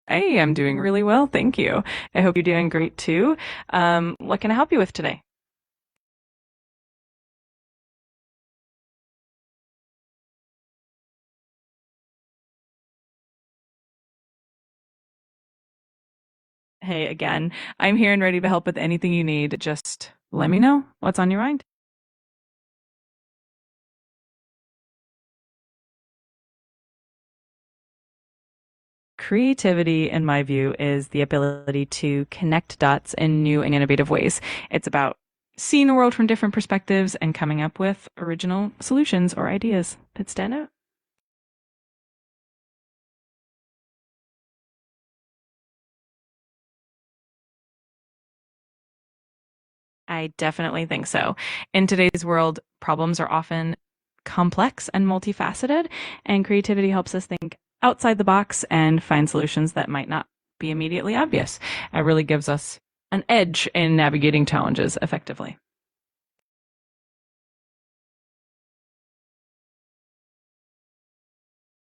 Hey, I'm doing really well, thank you. I hope you're doing great too. What can I help you with today? Hey, again, I'm here and ready to help with anything you need. Just let me know what's on your mind. Creativity, in my view, is the ability to connect dots in new and innovative ways. It's about seeing the world from different perspectives and coming up with original solutions or ideas that stand out. I definitely think so. In today's world, problems are often complex and multifaceted, and creativity helps us think outside the box and find solutions that might not be immediately obvious. It really gives us an edge in navigating challenges effectively.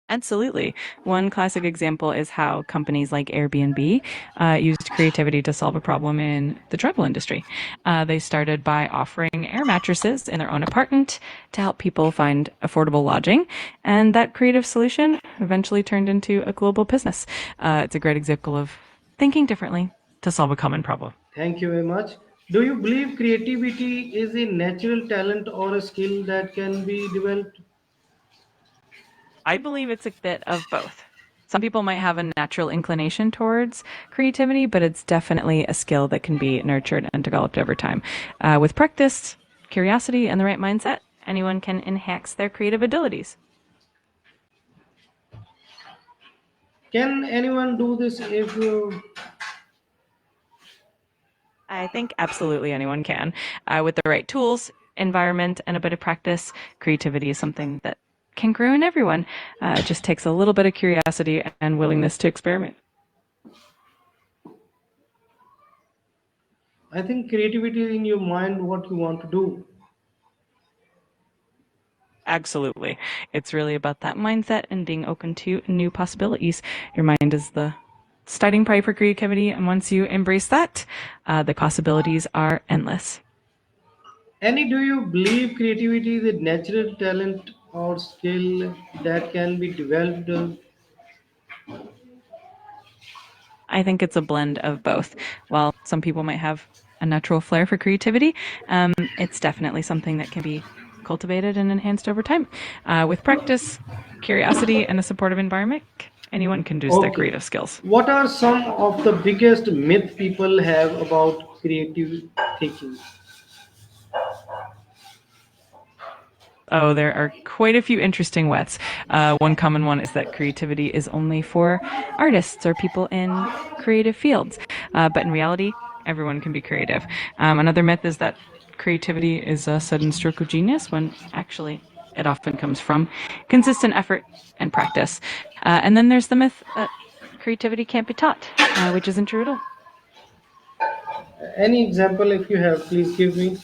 Absolutely. One classic example is how companies like Airbnb used creativity to solve a problem in the travel industry. They started by offering air mattresses in their own apartment to help people find affordable lodging, and that creative solution eventually turned into a global business. It's a great example of thinking differently to solve a common problem. Thank you very much. Do you believe creativity is a natural talent or a skill that can be developed? I believe it's a bit of both. Some people might have a natural inclination towards creativity, but it's definitely a skill that can be nurtured and developed over time. With practice, curiosity, and the right mindset, anyone can enhance their creative abilities. Can anyone do this if I think absolutely anyone can. With the right tools, environment, and a bit of practice, creativity is something that can grow in everyone. It just takes a little bit of curiosity and willingness to experiment. I think creativity is in your mind what you want to do? Absolutely. It's really about that mindset and being open to new possibilities. Your mind is the starting point for creativity, and once you embrace that, the possibilities are endless. Any, do you believe creativity is a natural talent or skill that can be developed? I think it's a blend of both. While some people might have a natural flair for creativity, it's definitely something that can be cultivated and enhanced over time. With practice, curiosity, and a supportive environment, anyone can boost their Okay. creative skills. What are some of the biggest myth people have about creative thinking? Oh, there are quite a few interesting wets. One common one is that creativity is only for artists or people in creative fields. But in reality, everyone can be creative. Another myth is that creativity is a sudden stroke of genius, when actually it often comes from consistent effort and practice. And then there's the myth that creativity can't be taught, which isn't true at all. Any example, if you have, please give me.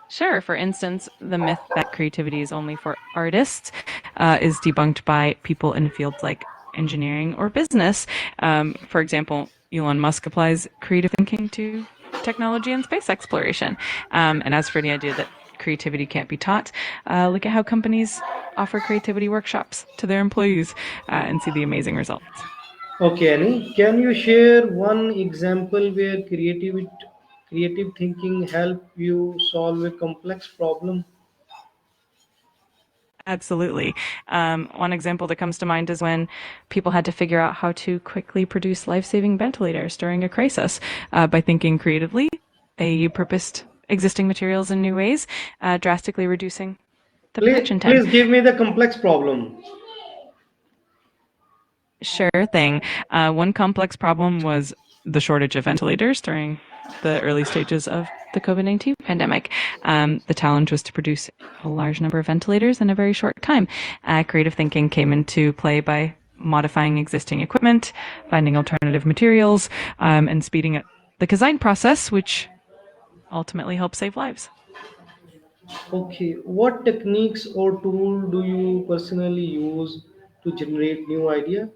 Sure. For instance, the myth that creativity is only for artists is debunked by people in fields like engineering or business. For example, Elon Musk applies creative thinking to technology and space exploration. And as for the idea that creativity can't be taught, look at how companies offer creativity workshops to their employees and see the amazing results. Okay, Annie, can you share one example where creative thinking help you solve a complex problem? Absolutely. One example that comes to mind is when people had to figure out how to quickly produce life saving ventilators during a crisis. By thinking creatively, they purposed existing materials in new ways, drastically reducing the Please, production time. please give me the complex problem. Sure thing. One complex problem was the shortage of ventilators during the early stages of the COVID-19 pandemic. The challenge was to produce a large number of ventilators in a very short time. Creative thinking came into play by modifying existing equipment, finding alternative materials, and speeding up the design process, which ultimately helped save lives. Okay, what techniques or tool do you personally use to generate new idea?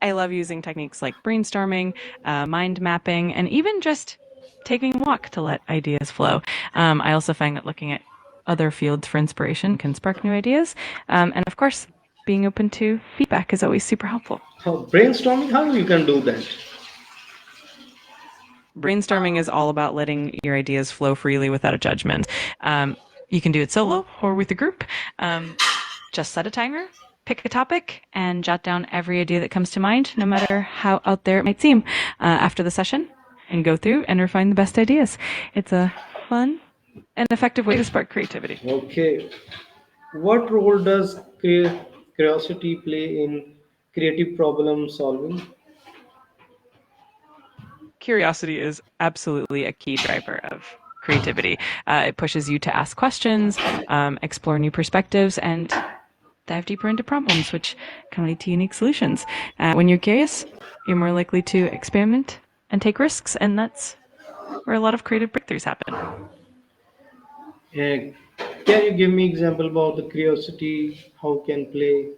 I love using techniques like brainstorming, mind mapping, and even just taking a walk to let ideas flow. I also find that looking at other fields for inspiration can spark new ideas. And of course, being open to feedback is always super helpful. Brainstorming, how you can do that? Brainstorming is all about letting your ideas flow freely without a judgment. You can do it solo or with a group. Just set a timer, pick a topic, and jot down every idea that comes to mind, no matter how out there it might seem, after the session, and go through and refine the best ideas. It's a fun and effective way to spark creativity. Okay. What role does curiosity play in creative problem solving? Curiosity is absolutely a key driver of creativity. It pushes you to ask questions, explore new perspectives, and dive deeper into problems, which can lead to unique solutions. When you're curious, you're more likely to experiment and take risks, and that's where a lot of creative breakthroughs happen. Uh, can you give me example about the curiosity? How can play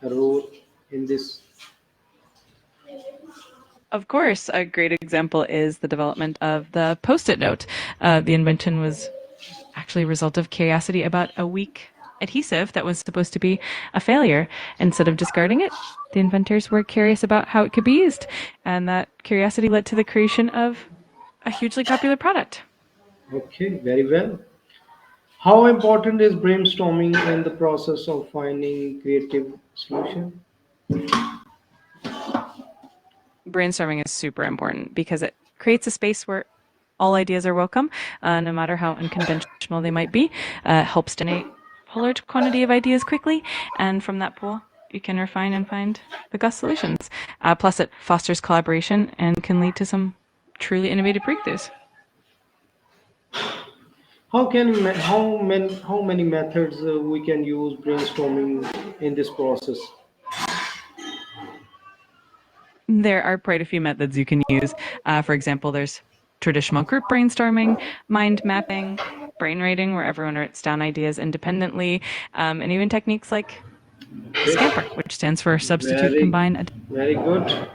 a role in this? Of course, a great example is the development of the Post-it note. The invention was actually a result of curiosity about a weak adhesive that was supposed to be a failure. Instead of discarding it, the inventors were curious about how it could be used, and that curiosity led to the creation of a hugely popular product. Okay, very well. How important is brainstorming in the process of finding creative solution? Brainstorming is super important because it creates a space where all ideas are welcome, no matter how unconventional they might be. Helps donate a large quantity of ideas quickly, and from that pool, you can refine and find the best solutions. Plus, it fosters collaboration and can lead to some truly innovative breakthroughs. How many methods we can use brainstorming in this process? There are quite a few methods you can use. For example, there's traditional group brainstorming, mind mapping, brain writing, where everyone writes down ideas independently, and even techniques like Okay, Scamper, which stands for substitute, very combine, very good.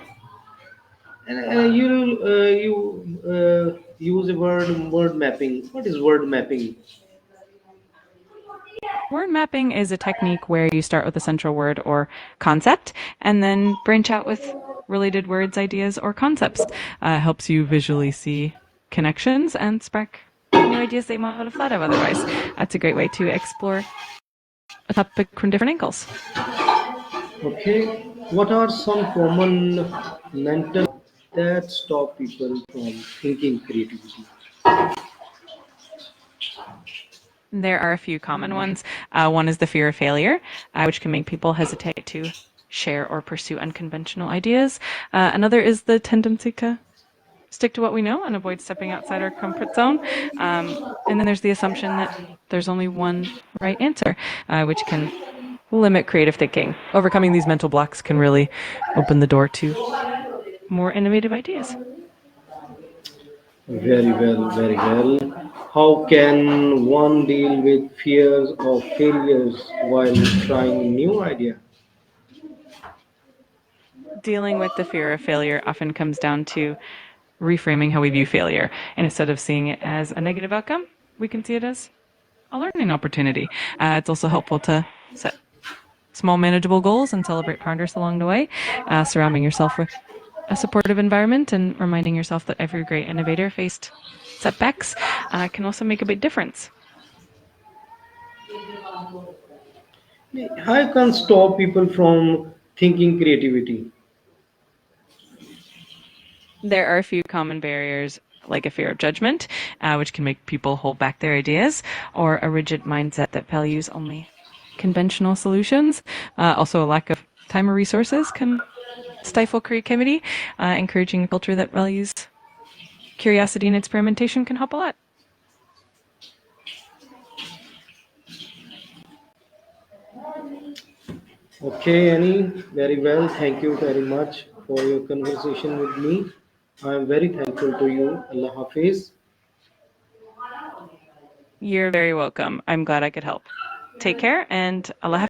And you use a word mapping. What is word mapping? Word mapping is a technique where you start with a central word or concept and then branch out with related words, ideas, or concepts. Helps you visually see connections and spark new ideas they might not have thought of otherwise. That's a great way to explore a topic from different angles. Okay, what are some common mental that stop people from thinking creativity? There are a few common ones. One is the fear of failure, which can make people hesitate to share or pursue unconventional ideas. Another is the tendency to stick to what we know and avoid stepping outside our comfort zone. And then there's the assumption that there's only one right answer, which can limit creative thinking. Overcoming these mental blocks can really open the door to more innovative ideas. Very well, very well. How can one deal with fears of failures while trying new idea? Dealing with the fear of failure often comes down to reframing how we view failure. And instead of seeing it as a negative outcome, we can see it as a learning opportunity. It's also helpful to set small, manageable goals and celebrate progress along the way, surrounding yourself with a supportive environment and reminding yourself that every great innovator faced setbacks can also make a big difference. How can stop people from thinking creativity? There are a few common barriers, like a fear of judgment, which can make people hold back their ideas, or a rigid mindset that values only conventional solutions. Also, a lack of time or resources can stifle creativity. Encouraging a culture that values curiosity and experimentation can help a lot. Okay, Annie, very well. Thank you very much for your conversation with me. I am very thankful to you. Allah Hafiz. You're very welcome. I'm glad I could help. Take care, and Allah